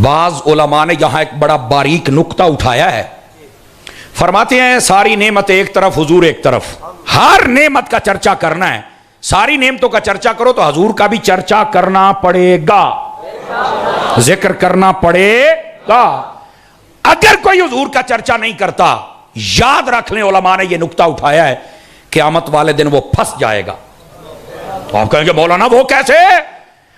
بعض علماء نے یہاں ایک بڑا باریک نقطہ اٹھایا ہے. فرماتے ہیں ساری نعمت ایک طرف حضور ایک طرف. ہر نعمت کا چرچا کرنا ہے, ساری نعمتوں کا چرچا کرو تو حضور کا بھی چرچا کرنا پڑے گا, ذکر کرنا پڑے گا. اگر کوئی حضور کا چرچا نہیں کرتا, یاد رکھ لیں علماء نے یہ نقطہ اٹھایا ہے, قیامت والے دن وہ پھنس جائے گا. تو آپ کہیں گے مولانا وہ کیسے؟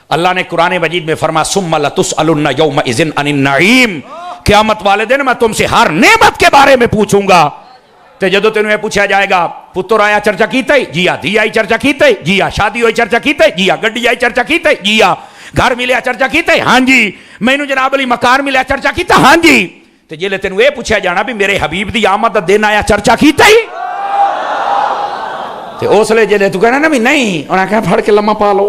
اللہ نے قرآن مجید میں فرمایا ثم لتسألن یومئذ عن النعیم, قیامت والے دن میں تم سے ہر نعمت کے بارے میں پوچھوں گا. تو جدو تینوں پوچھا جائے گا پتر آیا چرچا کیتے جی ہاں, دھی آئی چرچا کیتے جی ہاں, شادی ہوئی چرچا کیتے جی ہاں, گڈی آئی چرچا کیتے جی ہاں, گھر ملیا چرچا کیتے ہاں جی, مینوں جناب علی مکان ملیا چرچا کیتا ہاں جی. تو جیلے تینوں یہ پوچھا جانا بھی میرے حبیب دی آمد دا دن آیا چرچا کیتا ہی, تو اس لئے جیلے تو کہنا نا بھی نہیں, انہاں کہا پھڑ کے لمحہ پا لو,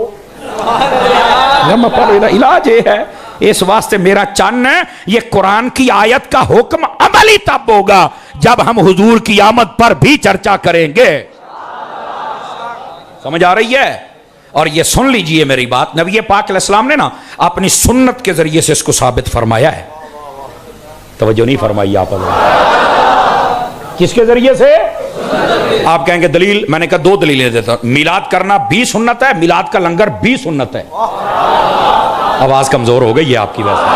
لمحہ پا لو, علاج یہ ہے. اس واسطے میرا چن ہے یہ قرآن کی آیت کا حکم عملی تب ہوگا جب ہم حضور کی آمد پر بھی چرچا کریں گے. سمجھ آ رہی ہے؟ اور یہ سن لیجئے میری بات, نبی پاک علیہ السلام نے نا اپنی سنت کے ذریعے سے اس کو ثابت فرمایا ہے. توجہ نہیں فرمائی آپ نے؟ کس کے ذریعے سے؟ آپ کہیں گے دلیل, میں نے کہا دو دلیلیں دیتا ہوں. میلاد کرنا بھی سنت ہے, میلاد کا لنگر بھی سنت ہے. آواز کمزور ہو گئی ہے آپ کی ویسے.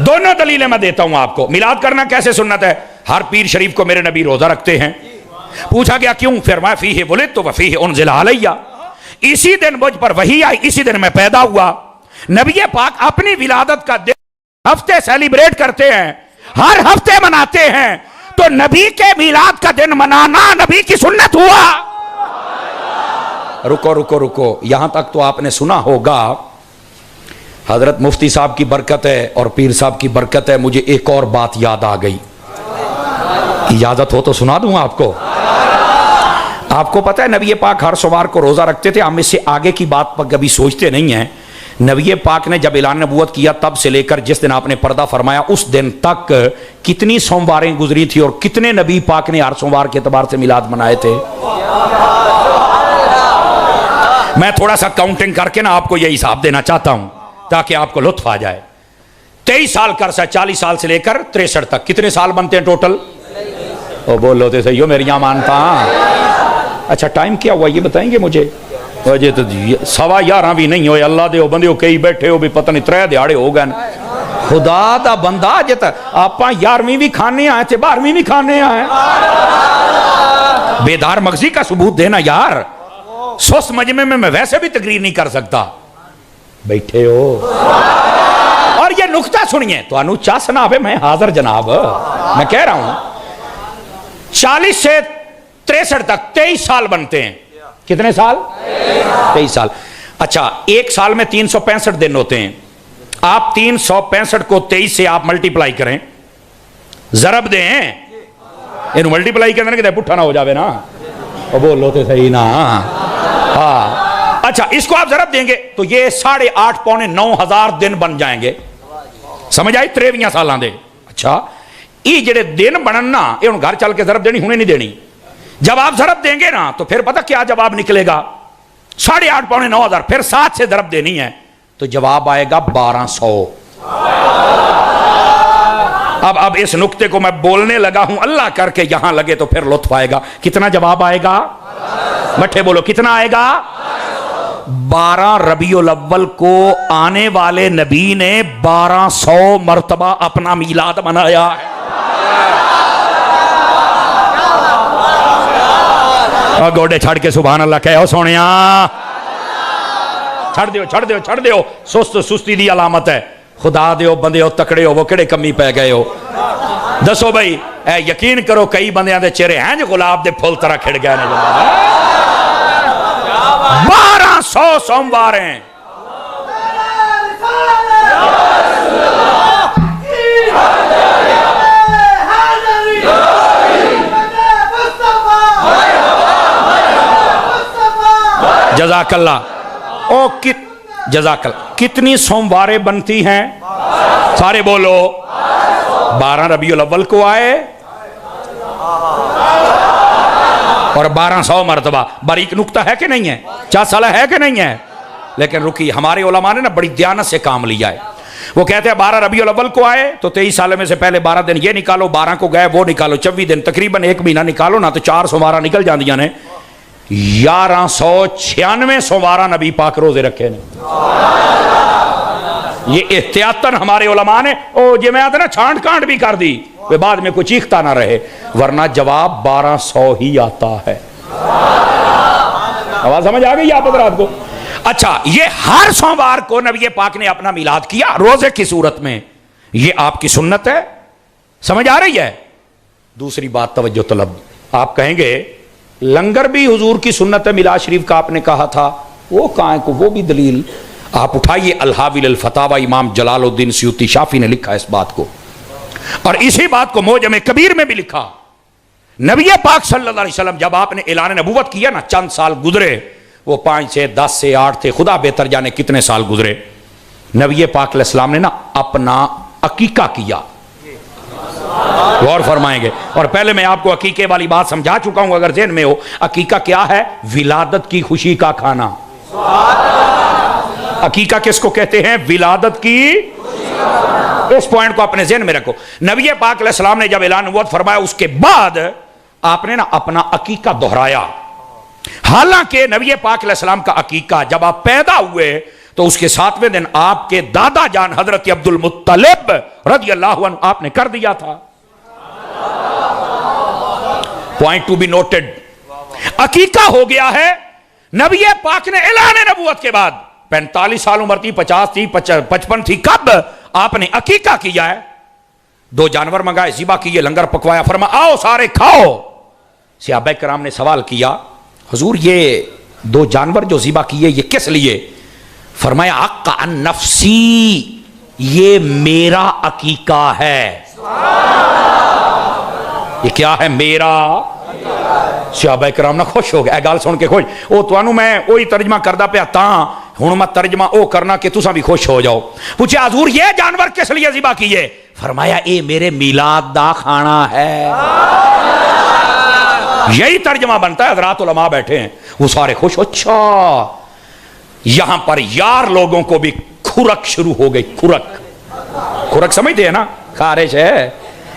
دونوں دلیلیں میں دیتا ہوں آپ کو. میلاد کرنا کیسے سنت ہے؟ ہر پیر شریف کو میرے نبی روزہ رکھتے ہیں. پوچھا گیا کیوں؟ فرمایا فیہ ولدت وفیہ انزل علیہ, اسی دن مجھ پر وحی آئی, اسی دن میں پیدا ہوا. نبی پاک اپنی ولادت کا دن ہفتے سیلیبریٹ کرتے ہیں, ہر ہفتے مناتے ہیں, تو نبی کے میلاد کا دن منانا نبی کی سنت ہوا. رکو رکو رکو, یہاں تک تو آپ نے سنا ہوگا. حضرت مفتی صاحب کی برکت ہے اور پیر صاحب کی برکت ہے, مجھے ایک اور بات یاد آ گئی. اجازت ہو تو سنا دوں آپ کو. آپ کو پتہ ہے نبی پاک ہر سوار کو روزہ رکھتے تھے. ہم اس سے آگے کی بات پر کبھی سوچتے نہیں ہیں. نبی پاک نے جب اعلان نبوت کیا تب سے لے کر جس دن آپ نے پردہ فرمایا اس دن تک کتنی سومواریں گزری تھی اور کتنے نبی پاک نے ہر سوموار کے اعتبار سے میلاد منائے تھے؟ میں تھوڑا سا کاؤنٹنگ کر کے نا آپ کو یہ حساب دینا چاہتا ہوں تاکہ آپ کو لطف آ جائے. 23 سال کا عرصہ, 40 سال سے لے کر 63 تک, کتنے سال بنتے ہیں ٹوٹل؟ او بولو تے صحیح ہو, میری یہاں مانتا. اچھا ٹائم کیا ہوا یہ بتائیں گے مجھے؟ وجہ تو 11:15 بھی نہیں ہوئے. اللہ دے ہو بندے ہو کئی بیٹھے ہو بھی پتہ نہیں 3 دیہاڑے ہو گئے. خدا دا بندہ جتا آپ 11ویں بھی کھانے آئے تھے, 12ویں بھی کھانے آئے. بیدار مغزی کا ثبوت دینا یار. سوس مجمع میں ویسے بھی تقریر نہیں کر سکتا. بیٹھے ہو اور یہ نقطہ سنیے تو انو چاہ سناب ہے, میں حاضر جناب. میں کہہ رہا ہوں 40 سے 63 تک 23 سال بنتے ہیں. کتنے سال؟ 23 سال. اچھا ایک سال میں 365 دن ہوتے ہیں. آپ 365 کو 23 سے آپ ملٹیپلائی کریں, ضرب دیں, انہوں ملٹیپلائی کرنے کہ پٹھا نہ ہو جاوے نا. وہ بولو تے صحیح نا. ہاں اچھا اس کو آپ ضرب دیں گے تو یہ 8.5 پونے 9,000 دن بن جائیں گے. سمجھ آئی؟ 53 سالان دے. اچھا یہ جڑے دن بننا یہ ان گھر چل کے ضرب دینی ہونے نہیں دینی. جب آپ ضرب دیں گے نا تو پھر پتہ کیا جواب نکلے گا؟ 8.5 پونے 9,000, پھر 7 سے ضرب دینی ہے تو جواب آئے گا 1200. اب اس نقطے کو میں بولنے لگا ہوں, اللہ کر کے یہاں لگے تو پھر لطف آئے گا. کتنا جواب آئے گا؟ مٹھے بولو کتنا آئے گا؟ 12 ربیع الاول کو آنے والے نبی نے 1200 مرتبہ اپنا میلاد منایا ہے. گوڑے چھڑ کے سبحان اللہ کہو سونیا. چھڑ دیو. سستی دی علامت ہے. خدا دیو بندے ہو تکڑے ہو, وہ کڑے کمی پہ گئے ہو. دسو بھائی اے یقین کرو کئی بندیاں دے چہرے ہیں جو گلاب دے پھول طرح کھڑ گئے. 1200 سوموار ہیں. جزاک اللہ. جزاک اللہ. کتنی سومواریں بنتی ہیں؟ سارے بولو. 12 ربیع الاول کو آئے اور 1200 مرتبہ. باریک نقطہ ہے کہ نہیں ہے؟ چاہ سالہ ہے کہ نہیں ہے؟ لیکن رکی, ہمارے علماء نے نا بڑی دیانت سے کام لیا ہے. وہ کہتے ہیں 12 ربیع الاول کو آئے تو 23 سال میں سے پہلے 12 دن یہ نکالو، 12 کو گئے وہ نکالو، 24 دن تقریباً 1 مہینہ نکالو نا تو 4 سوموارہ نکل جاندیاں نے، 1196 سوموارہ نبی پاک روزے رکھے نے. یہ احتیاطاً ہمارے علماء نے جو میں آتا نا چھانٹ کانٹ بھی کر دی وہ بعد میں کوئی چیختا نہ رہے، ورنہ جواب 1200 ہی آتا ہے. آواز سمجھ آ گئی آپ حضرات کو؟ اچھا، یہ ہر سوموار کو نبی پاک نے اپنا میلاد کیا روزے کی صورت میں، یہ آپ کی سنت ہے. سمجھ آ رہی ہے؟ دوسری بات توجہ طلب، آپ کہیں گے لنگر بھی حضور کی سنت ہے، میلاد شریف کا آپ نے کہا تھا، وہ کہاں کو وہ بھی دلیل. آپ اٹھائیے الحاوی للفتاوی، امام جلال الدین سیوطی شافی نے لکھا اس بات کو، اور اسی بات کو معجم کبیر میں بھی لکھا. نبی پاک صلی اللہ علیہ وسلم جب آپ نے اعلان نبوت کیا نا، چند سال گزرے، وہ 5 سے 10 سے 8 تھے، خدا بہتر جانے کتنے سال گزرے. نبی پاک علیہ السلام نے نا اپنا عقیقہ کیا. غور فرمائیں گے. اور پہلے میں آپ کو عقیقے والی بات سمجھا چکا ہوں اگر ذہن میں ہو. عقیقہ کیا ہے؟ ولادت کی خوشی کا کھانا. عقیقہ کس کو کہتے ہیں؟ ولادت کی. اس پوائنٹ کو اپنے ذہن میں رکھو. نبی پاک علیہ السلام نے جب اعلان نبوت فرمایا اس کے بعد آپ نے نا اپنا عقیقہ دہرایا. حالانکہ نبی پاک علیہ السلام کا عقیقہ جب آپ پیدا ہوئے تو اس کے 7ویں دن آپ کے دادا جان حضرت عبد المطلب رضی اللہ عنہ آپ نے کر دیا تھا. Point to be noted. عقیقہ ہو گیا ہے. نبی پاک نے اعلان نبوت کے بعد 45 سال عمر تھی، 50 تھی، 55 تھی، کب آپ نے عقیقہ کیا ہے؟ 2 جانور منگائے، ذبح کیے، لنگر پکوایا، فرمایا آؤ سارے کھاؤ. صحابہ کرام نے سوال کیا حضور یہ 2 جانور جو ذبح کیے یہ کس لیے؟ فرمایا حق عن نفسی، یہ میرا عقیقہ ہے. یہ کیا ہے؟ میرا. صحابہ کرام نہ خوش ہو گئے، اے گل سن کے خوش. او تانوں میں وہی ترجمہ کردا پیا تاں ہن میں ترجمہ او کرنا کہ تساں بھی خوش ہو جاؤ. پوچھے حضور یہ جانور کس لیے ذبح کیے؟ فرمایا اے میرے میلاد دا کھانا ہے. یہی ترجمہ بنتا ہے. حضرات علماء بیٹھے ہیں وہ سارے خوش. اچھا یہاں پر یار لوگوں کو بھی کھرک شروع ہو گئی. کھرک سمجھتے ہیں نا؟ خارش ہے.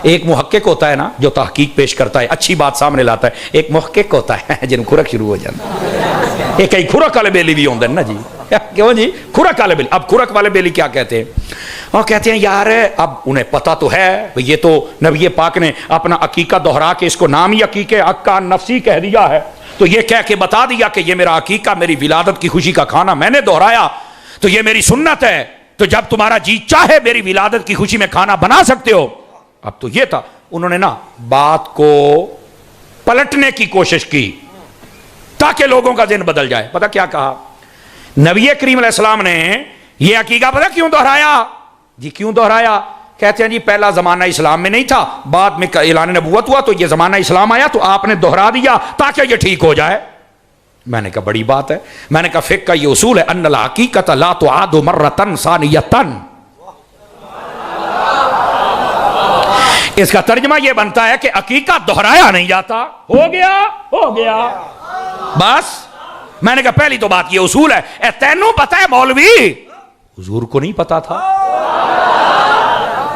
ایک محقق ہوتا ہے نا جو تحقیق پیش کرتا ہے، اچھی بات سامنے لاتا ہے. ایک محقق ہوتا ہے جن کھرک شروع ہو جاتا ہے. ایک کئی کھرک والے بیلی بھی ہوندے نا جی. کیوں جی؟ کھرک والے بیلی. اب کھرک والے بیلی کیا کہتے ہیں؟ وہ کہتے ہیں یار اب انہیں پتا تو ہے یہ تو نبی پاک نے اپنا عقیقہ دہرا کے اس کو نام ہی عقیقہ حق عن نفسی کہہ دیا ہے، تو یہ کہہ کے بتا دیا کہ یہ میرا عقیقہ، میری ولادت کی خوشی کا کھانا میں نے دہرایا، تو یہ میری سنت ہے، تو جب تمہارا جی چاہے میری ولادت کی خوشی میں کھانا بنا سکتے ہو. اب تو یہ تھا. انہوں نے نا بات کو پلٹنے کی کوشش کی تاکہ لوگوں کا ذہن بدل جائے. پتہ کیا کہا نبی کریم علیہ السلام نے؟ یہ عقیقہ پتہ کیوں دہرایا؟ جی کیوں دہرایا؟ کہتے ہیں جی پہلا زمانہ اسلام میں نہیں تھا، بعد میں اعلان نبوت ہوا تو یہ زمانہ اسلام آیا تو آپ نے دہرا دیا تاکہ یہ ٹھیک ہو جائے. میں نے کہا بڑی بات ہے. میں نے کہا فقہ کا یہ اصول ہے ان الحقیقۃ لا تعاد مرۃ ثانیۃ. اس کا ترجمہ یہ بنتا ہے کہ عقیقہ دہرایا نہیں جاتا. ہو گیا بس. میں نے کہا پہلی تو بات یہ اصول ہے. اے تینوں پتہ ہے مولوی؟ حضور کو نہیں پتا تھا.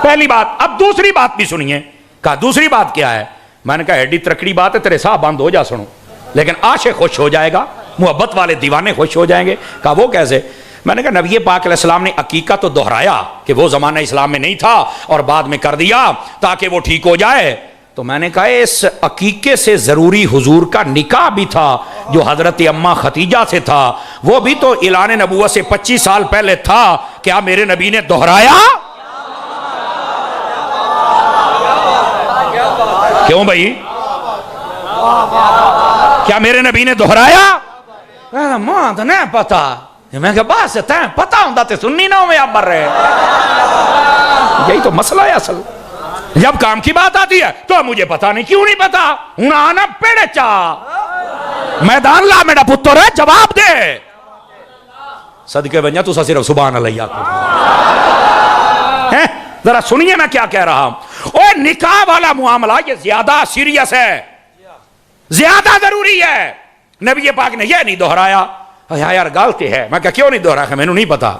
پہلی بات. اب دوسری بات بھی سنیے. کہا دوسری بات کیا ہے؟ میں نے کہا ایڈی ترکڑی بات ہے، تیرے ساہ بند ہو جا سنو، لیکن عاشق خوش ہو جائے گا، محبت والے دیوانے خوش ہو جائیں گے. کہا وہ کیسے؟ میں نے کہا نبی پاک علیہ السلام نے عقیقہ تو دہرایا کہ وہ زمانہ اسلام میں نہیں تھا اور بعد میں کر دیا تاکہ وہ ٹھیک ہو جائے. تو میں نے کہا اس عقیقے سے ضروری حضور کا نکاح بھی تھا جو حضرت اماں ختیجہ سے تھا، وہ بھی تو اعلان نبوت سے 25 سال پہلے تھا. کیا میرے نبی نے دہرایا؟ کیوں بھائی؟ کیا میرے نبی نے دہرایا؟ ماں تو نہیں پتا. میں کہا بس تین پتا ہوں تے سننی نہ ہو آپ مر رہے. یہی تو مسئلہ ہے اصل. جب کام کی بات آتی ہے تو مجھے پتا نہیں. کیوں نہیں پتا؟ ہوں آنا پیڑے چاہ میدان لا میرا پتر ہے، جواب دے. صدقے بنیا تو صرف سبحان اللہ کو. ذرا سنیے میں کیا کہہ رہا ہوں. اور نکاح والا معاملہ یہ زیادہ سیریس ہے، زیادہ ضروری ہے. نبی پاک نے یہ نہیں دہرایا. یار غلطی ہے. میں کہا کیوں نہیں دہرایا؟ میں نے نہیں پتا.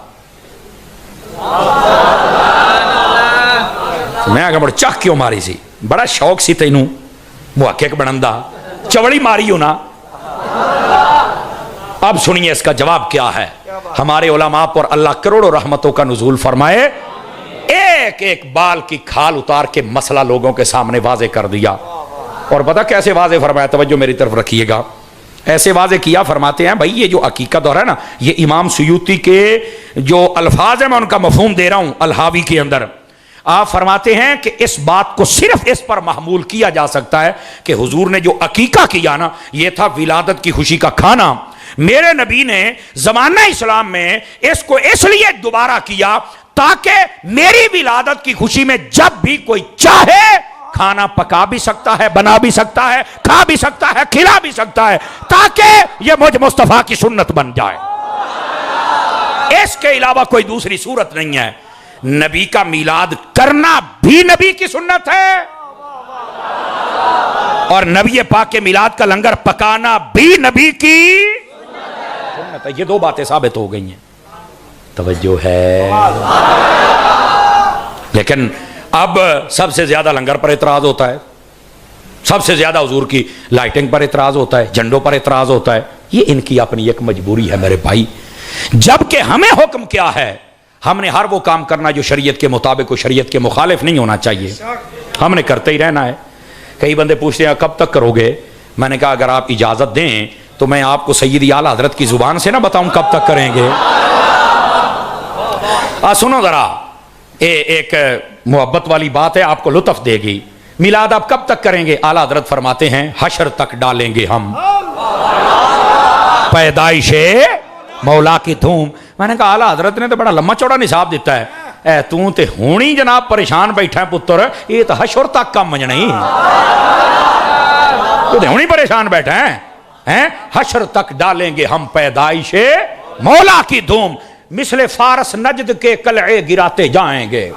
میں آگے بڑھ چاہ کیوں ماری سی؟ بڑا شوق سی تینوں محقق بنن دا، چوڑی ماری ہو نا۔ اب سنیے اس کا جواب کیا ہے۔ ہمارے علماء پر اللہ کروڑوں رحمتوں کا نزول فرمائے، ایک ایک بال کی کھال اتار کے مسئلہ لوگوں کے سامنے واضح کر دیا۔ اور پتہ کیسے واضح فرمایا؟ توجہ میری طرف رکھیے گا۔ ایسے واضح کیا، فرماتے ہیں بھائی یہ جو عقیقت دور ہے نا، یہ امام سیوطی کے جو الفاظ ہیں میں ان کا مفہوم دے رہا ہوں الحاوی کے اندر۔ آپ فرماتے ہیں کہ اس بات کو صرف اس پر محمول کیا جا سکتا ہے کہ حضور نے جو عقیقہ کیا نا، یہ تھا ولادت کی خوشی کا کھانا۔ میرے نبی نے زمانہ اسلام میں اس کو اس لیے دوبارہ کیا تاکہ میری ولادت کی خوشی میں جب بھی کوئی چاہے کھانا پکا بھی سکتا ہے، بنا بھی سکتا ہے، کھا بھی سکتا ہے، کھلا بھی سکتا ہے، تاکہ یہ مجھ مصطفیٰ کی سنت بن جائے۔ اس کے علاوہ کوئی دوسری صورت نہیں ہے۔ نبی کا میلاد کرنا بھی نبی کی سنت ہے، اور نبی پاک کے میلاد کا لنگر پکانا بھی نبی کی سنت ہے۔ یہ دو باتیں ثابت ہو گئی ہیں۔ توجہ ہے۔ لیکن اب سب سے زیادہ لنگر پر اعتراض ہوتا ہے، سب سے زیادہ حضور کی لائٹنگ پر اعتراض ہوتا ہے، جھنڈوں پر اعتراض ہوتا ہے۔ یہ ان کی اپنی ایک مجبوری ہے میرے بھائی، جبکہ ہمیں حکم کیا ہے؟ ہم نے ہر وہ کام کرنا جو شریعت کے مطابق و شریعت کے مخالف نہیں ہونا چاہیے، ہم نے کرتے ہی رہنا ہے۔ کئی بندے پوچھتے ہیں کب تک کرو گے؟ میں نے کہا اگر آپ اجازت دیں تو میں آپ کو سیدی اعلیٰ حضرت کی زبان سے نہ بتاؤں کب تک کریں گے۔ سنو ذرا، ایک محبت والی بات ہے، آپ کو لطف دے گی۔ میلاد آپ کب تک کریں گے؟ اعلیٰ حضرت فرماتے ہیں حشر تک ڈالیں گے ہم پیدائش مولا کی دھوم۔ میں نے کہا اعلیٰ حضرت نے تو بڑا لمبا چوڑا نصاب دیتا ہے، اے توں تے ہونی جناب پریشان بیٹھا ہے پتر، یہ تو حشر تک کم نہیں، تو تے ہونی پریشان بیٹھا ہے۔ حشر تک ڈالیں گے ہم پیدائش مولا کی دھوم، مثل فارس نجد کے قلعے گراتے جائیں گے۔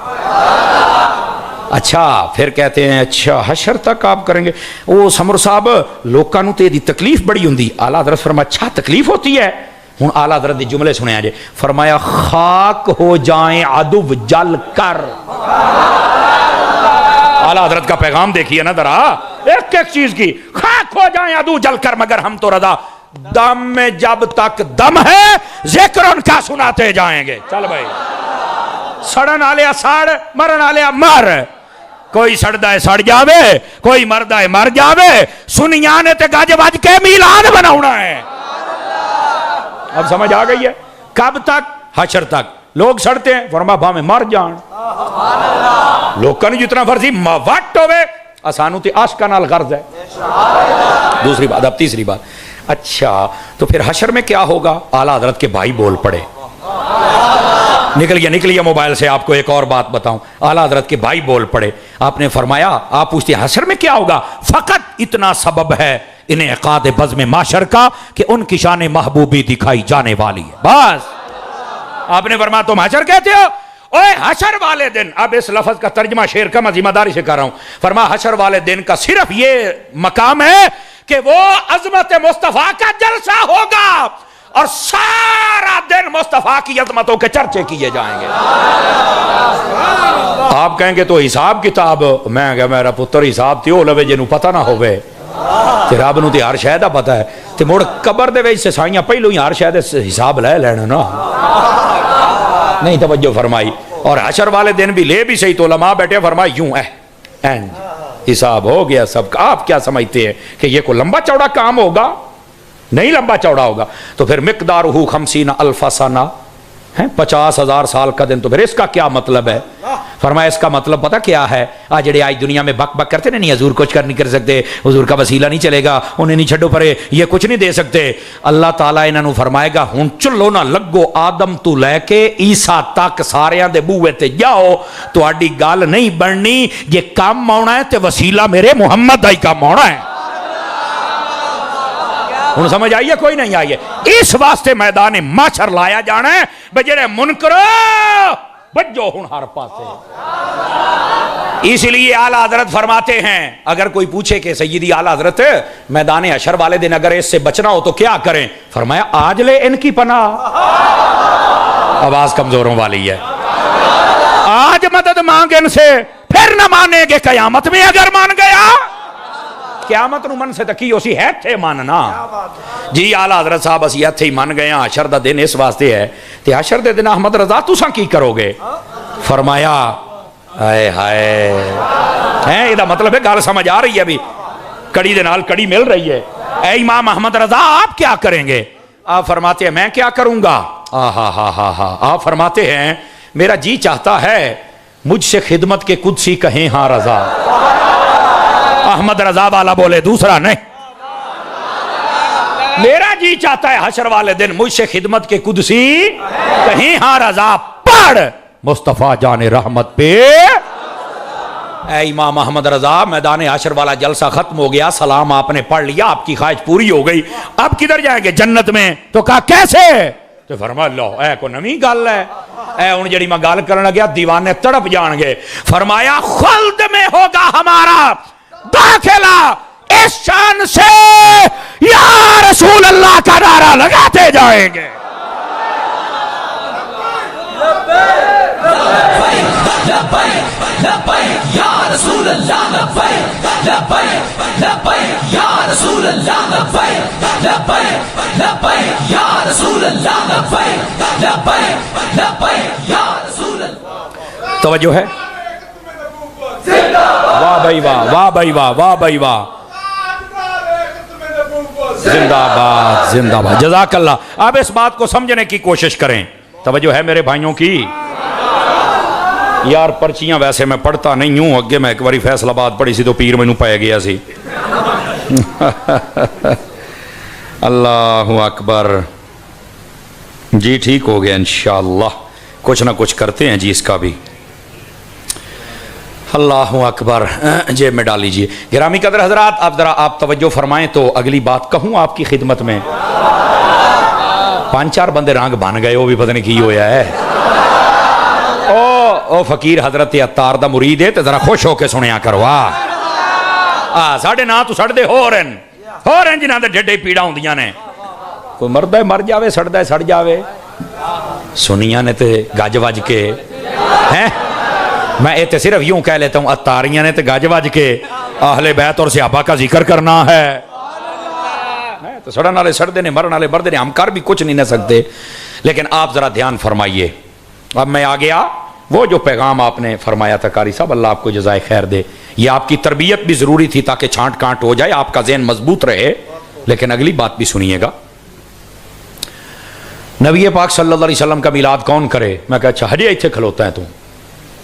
اچھا پھر کہتے ہیں اچھا حشر تک آپ کریں گے؟ وہ سمر صاحب لوکاں نوں تے دی تکلیف بڑی ہوندی۔ اعلیٰ حضرت فرمایا اچھا تکلیف ہوتی ہے؟ ہن اعلیٰ حضرت دی جملے سنے آجے، فرمایا خاک ہو جائیں عدو جل کر۔ اعلیٰ حضرت کا پیغام دیکھیے نا ذرا، ایک ایک چیز کی، خاک ہو جائیں عدو جل کر مگر ہم تو رضا، دم میں جب تک دم ہے ذکر ان کا سناتے جائیں گے۔ چل بھائی، سڑن آلیا سڑ، مرن آلیا مر، کوئی سڑدا ہے سڑ جاوے، کوئی مردہ ہے مر جاوے، سنیاں نے تے گج بج کے میلاد بناونا ہے۔ اب سمجھ آ گئی ہے؟ کب تک؟ حشر تک۔ لوگ سڑتے ہیں، فرما بھا میں مر جان، لوگ کنی جتنا فرضی موٹ ہوئے، آسانو تے عاشقاں نال غرض ہے۔ دوسری بات، اب تیسری بات، اچھا تو پھر حشر میں کیا ہوگا؟ اعلیٰ حضرت کے بھائی بول پڑے، نکلیے موبائل سے، آپ کو ایک اور بات بتاؤں۔ اعلیٰ حضرت کے بھائی بول پڑے، آپ نے فرمایا، آپ پوچھتے ہیں حشر میں کیا ہوگا؟ فقط اتنا سبب ہے انعقاد بزم معاشر کا کہ ان کی شان محبوبی دکھائی جانے والی ہے، بس۔ آپ نے فرمایا تم حشر کہتے ہو؟ اوے حشر والے دن، اب اس لفظ کا ترجمہ شعر کا میں ذمہ داری سے کر رہا ہوں، فرمایا حشر والے دن کا صرف یہ مقام ہے کہ وہ عظمت مصطفیٰ کا جلسہ ہوگا اور سارا دن مصطفیٰ کی عظمتوں کے چرچے کیے جائیں گے۔ آپ کہیں گے تو حساب کتاب، میں کہا میرا پتر حساب تیو لوے جنہوں پتہ نہ ہوئے، تے رب نو تے ہر شے دا پتہ ہے، تے مڑ قبر دے وچ سائیاں پہلو ہی ہر شے دا حساب لے لینا نا، نہیں توجہ فرمائی۔ اور حشر والے دن بھی لے بھی صحیح، تو علماء بیٹھے فرمایا یوں اینڈ حساب ہو گیا سب کا۔ آپ کیا سمجھتے ہیں کہ یہ کوئی لمبا چوڑا کام ہوگا؟ نہیں لمبا چوڑا ہوگا۔ تو پھر مقدارہ 50,000 سنہ، 50,000 سال کا دن، تو پھر اس کا کیا مطلب ہے؟ فرمایا اس کا مطلب پتہ کیا ہے؟ آج جڑے آج دنیا میں بک بک کرتے نہیں حضور کچھ کر نہیں کر سکتے، حضور کا وسیلہ نہیں چلے گا، انہیں نہیں چھڈو پرے، یہ کچھ نہیں دے سکتے۔ اللہ تعالیٰ انہوں فرمائے گا ہن چلو نہ لگو آدم تو لے کے عیسیٰ تک ساریاں دے بوئے تے جاؤ، تو آڈی گال نہیں بڑھنی، یہ کام مونا ہے تے وسیلہ میرے محمد آئی کا مونا ہے۔ ہن سمجھ آئیے کوئی نہیں آئیے؟ اس واسطے میدان معاشر لایا جانا ہے، بجرے منکرو بجو ہن ہر پاسے۔ اس لیے اعلیٰ حضرت فرماتے ہیں، اگر کوئی پوچھے کہ سیدی اعلیٰ حضرت میدان حشر والے دن اگر اس سے بچنا ہو تو کیا کریں؟ فرمایا آج لے ان کی پناہ۔ آواز کمزوروں والی ہے، آج مدد مانگ ان سے، پھر نہ مانے گے قیامت میں اگر مان گیا. قیامت نو من سے تکی اسی ہے تھے ماننا. جی آلہ حضرت صاحب اسی ایتھے ہی مان گئے. حشر دا دن اس واسطے ہے تے حشر دے دن احمد رضا تساں کی کرو گے؟ فرمایا ہائے ہائے ہیں یہ مطلب ہے گل سمجھ آ رہی ہے ابھی کڑی دے نال کڑی مل رہی ہے. اے امام احمد رضا آپ کیا کریں گے؟ آپ فرماتے ہیں میں کیا کروں گا؟ آپ فرماتے ہیں میرا جی چاہتا ہے مجھ سے خدمت کے قدسی کہیں ہاں رضا. احمد رضا والا بولے دوسرا نہیں. میرا جی چاہتا ہے حشر والے دن مجھ سے خدمت کے قدسی کہیں ہاں رضا. پڑھ مصطفیٰ جان رحمت پہ. اے امام احمد رضا میدان حشر والا جلسہ ختم ہو گیا, سلام آپ نے پڑھ لیا, آپ کی خواہش پوری ہو گئی, اب کدھر جائیں گے؟ جنت میں. تو کہا کیسے؟ تو فرمایا لو اے کو نمی گل ہے. اے ان جڑی میں گل کرنے لگیا دیوانے تڑپ جان گے. فرمایا خلد میں ہوگا ہمارا داخلہ اس شان سے یا رسول اللہ کا نعرہ لگاتے جائیں گے. لبیک یا رسول اللہ لبیک لبیک لبیک یا رسول اللہ لبیک لبیک لبیک یا رسول اللہ لبیک لبیک لبیک یا رسول اللہ. توجہ ہے؟ واہ بھائی واہ, واہ بھائی واہ, واہ بھائی واہ, زندہ باد زندہ باد. جزاک اللہ. آپ اس بات کو سمجھنے کی کوشش کریں. توجہ ہے میرے بھائیوں کی؟ یار پرچیاں ویسے میں پڑھتا نہیں ہوں, اگے میں ایک باری فیصل آباد پڑھی سی تو پیر مینوں پایا گیا سی. اللہ اکبر. جی ٹھیک ہو گیا انشاءاللہ, کچھ نہ کچھ کرتے ہیں جی اس کا بھی. اللہ اکبر. جیب میں ڈال لیجئے. گرامی قدر حضرات آپ ذرا آپ توجہ فرمائیں تو اگلی بات کہوں آپ کی خدمت میں. 5-4 بندے رنگ بن گئے, وہ بھی پتہ نہیں کی ہویا ہے. او فقیر حضرت عطار دا مرید ہے تے ذرا خوش ہو کے سنیا کروا. ساڑھے نا تو سڑ دے ہو رہن جنہاں دے ڈھڈے پیڑا ہوندیاں نے. کوئی مرد ہے مر جاوے, سڑ ہے سڑ جاوے. سنیاں نے تے گج وج کے ہیں, میں یہ صرف یوں کہہ لیتا ہوں عطاریاں نے تے گج وج کے اہل بیت اور صحابہ کا ذکر کرنا ہے. تو سڑن والے سڑ دے نے, مرن والے مرد نے, ہم کر بھی کچھ نہیں نہ سکتے. لیکن آپ ذرا دھیان فرمائیے. اب میں آ گیا وہ جو پیغام آپ نے فرمایا تھا قاری صاحب, اللہ آپ کو جزائے خیر دے. یہ آپ کی تربیت بھی ضروری تھی تاکہ چھانٹ کانٹ ہو جائے, آپ کا ذہن مضبوط رہے. لیکن اگلی بات بھی سنیے گا. نبی پاک صلی اللہ علیہ وسلم کا میلاد کون کرے؟ میں کہا اچھا ہجے ایتھے کھلوتا ہے تو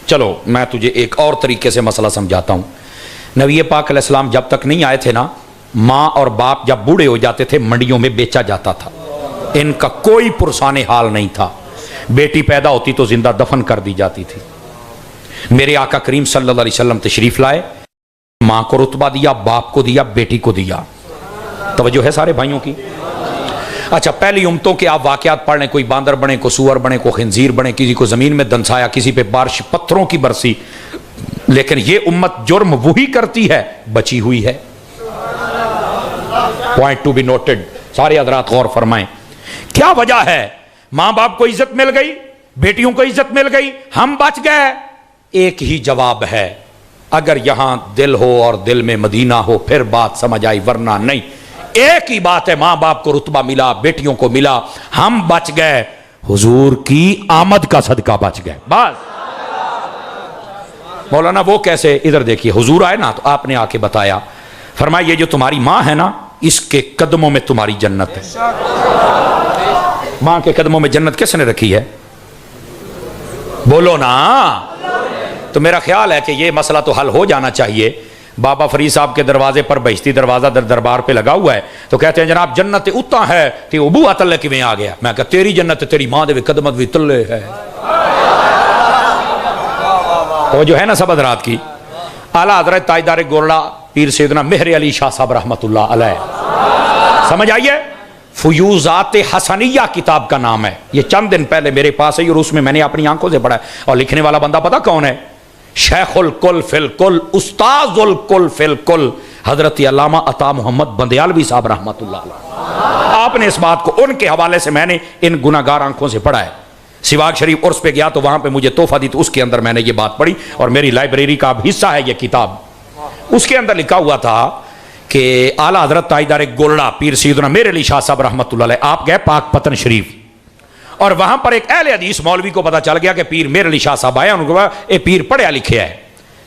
چلو میں تجھے ایک اور طریقے سے مسئلہ سمجھاتا ہوں. نبی پاک علیہ السلام جب تک نہیں آئے تھے نا, ماں اور باپ جب بوڑھے ہو جاتے تھے منڈیوں میں بیچا جاتا تھا. ان کا کوئی پرسان حال نہیں تھا. بیٹی پیدا ہوتی تو زندہ دفن کر دی جاتی تھی. میرے آقا کریم صلی اللہ علیہ وسلم تشریف لائے, ماں کو رتبہ دیا, باپ کو دیا, بیٹی کو دیا. توجہ ہے سارے بھائیوں کی؟ اچھا پہلی امتوں کے آپ واقعات پڑھ لیں, کوئی باندر بنے, کوئی سور بنے, کوئی خنزیر بنے, کسی کو زمین میں دنسایا, کسی پہ بارش پتھروں کی برسی. لیکن یہ امت جرم وہی کرتی ہے بچی ہوئی ہے. Point to be noted. سارے حضرات غور فرمائیں. کیا وجہ ہے؟ ماں باپ کو عزت مل گئی, بیٹیوں کو عزت مل گئی, ہم بچ گئے. ایک ہی جواب ہے, اگر یہاں دل ہو اور دل میں مدینہ ہو پھر بات سمجھ آئی, ورنہ نہیں. ایک ہی بات ہے, ماں باپ کو رتبہ ملا, بیٹیوں کو ملا, ہم بچ گئے. حضور کی آمد کا صدقہ بچ گئے. بس. مولانا وہ کیسے؟ ادھر دیکھیے, حضور آئے نا تو آپ نے آ کے بتایا, فرمایا یہ جو تمہاری ماں ہے نا اس کے قدموں میں تمہاری جنت ہے. ماں کے قدموں میں جنت کس نے رکھی ہے؟ بولو نا. تو میرا خیال ہے کہ یہ مسئلہ تو حل ہو جانا چاہیے. بابا فرید صاحب کے دروازے پر بہشتی دروازہ دربار پہ لگا ہوا ہے, تو کہتے ہیں جناب جنت اتا ہے تے ابو اتلے کیویں آ گیا؟ میں کہا تیری جنت تیری ماں دے قدمت بھی تلے ہے. وہ جو ہے نا سب حضرات کی. اعلیٰ حضرت تاجدار گورڑا پیر سیدنا مہر علی شاہ صاحب رحمۃ اللہ علیہ, سمجھ آئیے. فیوزات حسنیہ کتاب کا نام ہے. یہ چند دن پہلے میرے پاس ہے اور اس میں میں نے اپنی آنکھوں سے پڑھا ہے. اور لکھنے والا بندہ پتہ کون ہے؟ شیخ الکل فی الکل, استاذ الکل فی الکل, حضرت علامہ عطا محمد بندیالوی صاحب رحمۃ اللہ علیہ. آپ نے اس بات کو ان کے حوالے سے میں نے ان گناہگار آنکھوں سے پڑھا ہے. سواگ شریف عرس پہ گیا تو وہاں پہ مجھے تحفہ دی، تو اس کے اندر میں نے یہ بات پڑھی، اور میری لائبریری کا اب حصہ ہے یہ کتاب۔ اس کے اندر لکھا ہوا تھا کہ اعلیٰ حضرت تاجدار گولڑا پیر سیدنا میر علی شاہ صاحب رحمۃ اللہ علیہ آپ گئے پاک پتن شریف، اور وہاں پر ایک اہل حدیث مولوی کو پتا چل گیا کہ پیر میر علی شاہ صاحب آئے، ان کو اے پیر پڑھیا لکھیا ہے،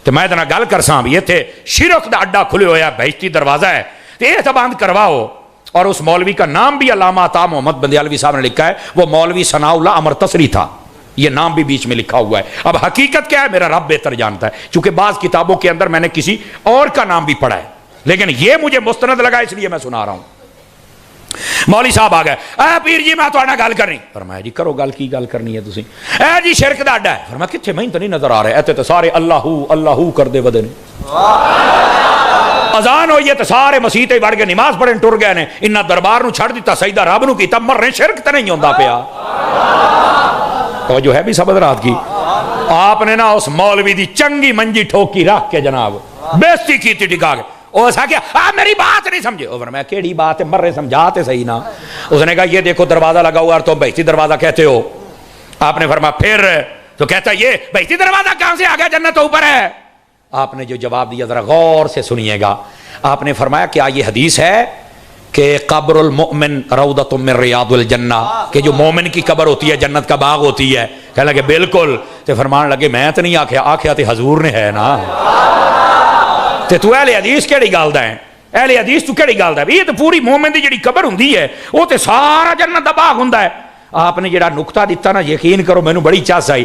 تو میں اتنا گل کرساں یہ تھے شرک دا اڈا کھلے ہویا بہشتی دروازہ ہے، تو یہ تو بند کرواؤ۔ اور اس مولوی کا نام بھی علامہ عطا محمد بندیالوی صاحب نے لکھا ہے، وہ مولوی ثناء اللہ امر تسری تھا، یہ نام بھی بیچ میں لکھا ہوا ہے۔ اب حقیقت کیا ہے میرا رب بہتر جانتا ہے، چونکہ بعض کتابوں کے اندر میں نے کسی اور کا نام بھی پڑھا ہے، لیکن یہ مجھے مستند لگا اس لیے میں سنا رہا ہوں۔ مولوی صاحب آ گئے، اے پیر جی میں تھوڑا گل کرنی، فرمایا جی کرو گل، کی گل کرنی ہے تسی؟ اے جی شرک دا اڈا ہے، فرمایا کتھے میں تو نہیں نظر آ رہا ہے، ایتھے تو سارے اللہ اللہ کر دے ودے نے، اذان ہوئی ہے تو سارے مسیح تے وڑ کے نماز پڑھن ٹر گئے نے، انہاں دربار نو چھڑ دیتا سجدہ رب نو کیتا، مرنے شرک تے نہیں ہوندا پیا۔ توجہ ہے بھی سب حضرات کی؟ آپ نے نا اس مولوی دی چنگی منجی ٹھوکی رکھ کے جناب بےزتی کیتی ٹکا کے، وہ ایسا کیا آپ میری بات نہیں سمجھے، میں کیڑی بات ہے مرے سمجھاتے صحیح نا۔ اس نے کہا یہ دیکھو دروازہ لگا ہوا اور تم بہشتی دروازہ کہتے ہو۔ آپ نے فرمایا پھر؟ تو کہتا ہے یہ بہشتی دروازہ کہاں سے آ گیا، جنت تو اوپر ہے۔ آپ نے جو جواب دیا ذرا غور سے سنیے گا، آپ نے فرمایا کیا یہ حدیث ہے کہ قبر المؤمن روضۃ من ریاض الجنہ، کہ جو مومن کی قبر ہوتی ہے جنت کا باغ ہوتی ہے؟ کہنے لگے بالکل۔ تو فرمان لگے میں تو نہیں آکھیا، آکھیا تو حضور نے ہے نا، تو اہل حدیث کیڑی گل دا ہے، اہل حدیث تو کیڑی گل دا ہے، یہ تو پوری مومن دی جڑی قبر ہوندی ہے وہ تے سارا جنت دا باغ ہوندا ہے۔ آپ نے جڑا نقطہ دیتا نا یقین کرو مینوں بڑی چاس آئی،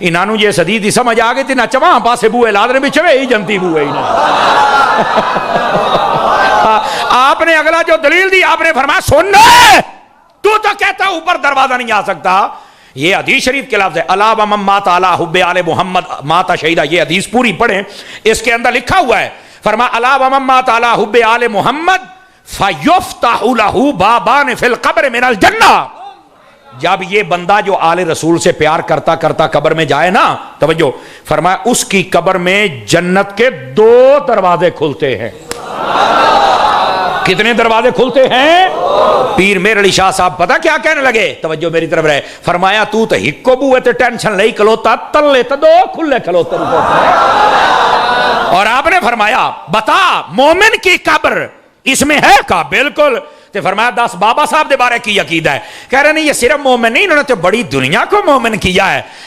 انہاں نوں جے حدیث دی سمجھ آ گئی تے نہ چواں پاسے بوئے لا دے، چوے ہی جنتی بوئے ہی نا۔ آپ نے اگلا جو دلیل دی آپ نے فرمایا سن تو کہتا اوپر دروازہ نہیں آ سکتا، یہ حدیث شریف کے لفظ ہے، الا ومن مات علی حب آل محمد مات شہیدہ، یہ حدیث پوری پڑھیں، اس کے اندر لکھا ہوا ہے، فرمایا الا ومن مات علی حب آل محمد فیفتح لہ بابان فی القبر من الجنہ۔ جب یہ بندہ جو آل رسول سے پیار کرتا کرتا قبر میں جائے نا، توجہ فرمایا اس کی قبر میں جنت کے 2 دروازے کھلتے ہیں۔ کتنے دروازے کھلتے ہیں؟ پیر میر علی شاہ صاحب پتہ کیا کہنے لگے، توجہ میری طرف رہے، فرمایا تو ہکو بوئے تے ٹینشن لئی کھلوتا، تلے تے 2 کھلے کھلوتے۔ اور آپ نے فرمایا بتا مومن کی قبر اس میں ہے کا؟ بالکل۔ تو فرمایا 10 بابا صاحب دے بارے کی عقیدہ ہے؟ کہہ رہے نہیں یہ صرف مومن نہیں، انہوں نے تو بڑی دنیا کو مومن کیا ہے۔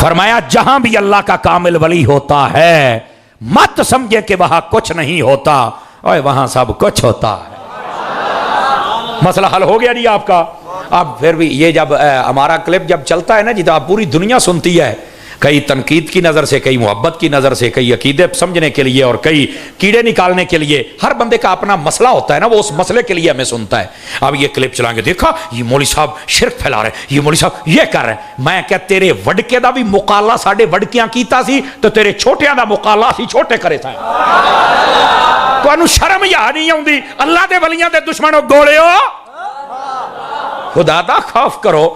فرمایا جہاں بھی اللہ کا کامل ولی ہوتا ہے مت سمجھے کہ وہاں کچھ نہیں ہوتا، اور وہاں سب کچھ ہوتا ہے۔ مسئلہ حل ہو گیا جی آپ کا۔ اب پھر بھی یہ جب ہمارا کلپ جب چلتا ہے نا جی تو آپ پوری دنیا سنتی ہے، کئی تنقید کی نظر سے، کئی محبت کی نظر سے، کئی عقیدے سمجھنے کے لیے، اور کئی کیڑے نکالنے کے لیے۔ ہر بندے کا اپنا مسئلہ ہوتا ہے نا، وہ اس مسئلے کے لیے ہمیں سنتا ہے۔ اب یہ کلپ چلائیں گے، دیکھا یہ مولوی صاحب شرک پھیلا رہے، یہ مولوی صاحب یہ کر رہے ہیں۔ میں کہ تیرے وڈکے دا بھی مقالہ ساڈے وڈکیاں کیتا سی تو تیرے چھوٹیاں دا مقالہ سی چھوٹے کرے تھا۔ تانوں شرم یا نہیں آوندی؟ اللہ دے ولیاں دے دشمنوں گولیو، خدا دا خوف کرو۔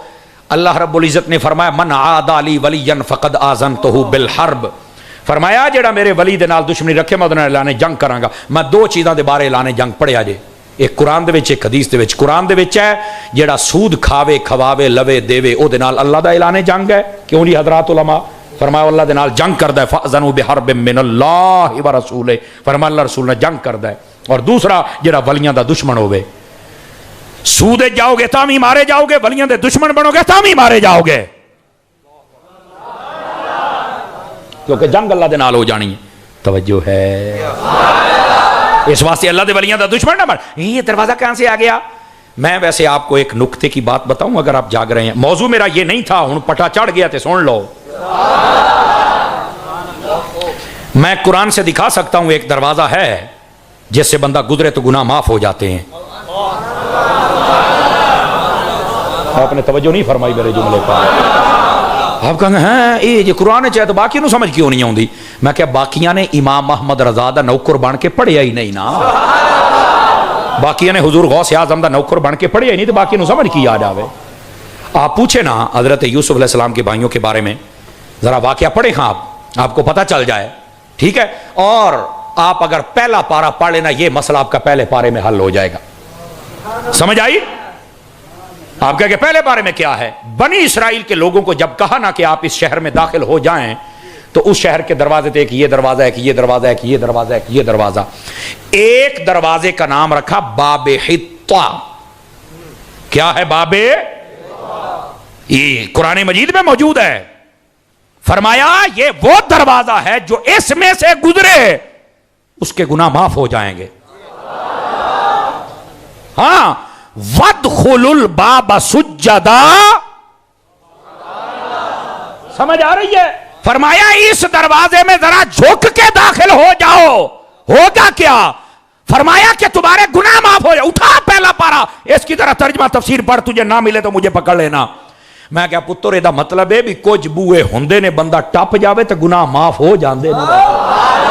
اللہ رب العزت نے فرمایا من عادى لی ولیا فقد آذنتہ بالحرب، فرمایا جڑا میرے ولی دے نال دشمنی رکھے میں اودے نال اعلان جنگ کراں گا۔ میں 2 چیزاں دے بارے اعلان جنگ پڑھیا جے، ایک قرآن دے وچ ایک حدیث دے وچ۔ قرآن دے وچ ہے جڑا سود کھاوے کھواوے لوے دیوے او دے نال اللہ دا اعلان جنگ ہے، کیوں جی حضرات علماء؟ فرمایا اللہ دے نال جنگ کردا ہے، فاذنوا بحرب من اللہ ورسولہ، فرمایا اللہ رسول نے جنگ کردا ہے۔ اور دوسرا جڑا ولیاں دا دشمن ہوے، سودے جاؤ گے تامی مارے جاؤ گے، ولیاں دے دشمن بنو گے تامی مارے جاؤ گے، کیونکہ جنگ اللہ دے نال ہو جانی ہے۔ توجہ ہے؟ اس واسطے اللہ دے ولیاں دا دشمن نہ بن۔ یہ دروازہ کہاں سے آ گیا؟ میں ویسے آپ کو ایک نکتے کی بات بتاؤں اگر آپ جاگ رہے ہیں، موضوع میرا یہ نہیں تھا، ہن پٹا چڑھ گیا تے سن لو۔ میں قرآن سے دکھا سکتا ہوں ایک دروازہ ہے جس سے بندہ گزرے تو گناہ معاف ہو جاتے ہیں۔ آپ نے توجہ نہیں فرمائی میرے جملے پر۔ آپ کہیں ہیں یہ جو قرآن چاہے تو باقی نو سمجھ کیوں نہیں آؤندی؟ میں کہ باقیاں نے امام محمد رضا دا نوکر بن کے پڑھیا ہی نہیں نا، باقیاں نے حضور غوث اعظم دا نوکر بن کے پڑھیا ہی نہیں، تو باقی نو سمجھ کی آ جاوے؟ آپ پوچھے نا حضرت یوسف علیہ السلام کے بھائیوں کے بارے میں، ذرا واقعہ پڑھیں ہاں آپ کو پتہ چل جائے، ٹھیک ہے؟ اور آپ اگر پہلا پارا پڑھ لینا یہ مسئلہ آپ کا پہلے پارے میں حل ہو جائے گا. سمجھ آئی؟ آپ کہہ کہ پہلے پارے میں کیا ہے؟ بنی اسرائیل کے لوگوں کو جب کہا نا کہ آپ اس شہر میں داخل ہو جائیں تو اس شہر کے دروازے تھے کہ یہ دروازہ ہے کہ یہ دروازہ ہے کہ یہ دروازہ ہے کہ یہ دروازہ. ایک دروازے کا نام رکھا باب حطہ. کیا ہے باب؟ یہ قرآن مجید میں موجود ہے. فرمایا یہ وہ دروازہ ہے جو اس میں سے گزرے اس کے گناہ معاف ہو جائیں گے. ہاں وَادْخُلُوا الْبَابَ سُجَّدًا. سمجھ آ رہی ہے؟ فرمایا اس دروازے میں ذرا جھک کے داخل ہو جاؤ. ہوگا کیا؟ فرمایا کہ تمہارے گناہ معاف ہو جائے. اٹھا پہلا پارا, اس کی طرح ترجمہ تفسیر پڑھ, تجھے نہ ملے تو مجھے پکڑ لینا. میں کیا پتر دا مطلب ہے بھی کچھ بوئے ہوندے نے بندہ ٹپ جاوے تو گناہ معاف ہو جاندے نے.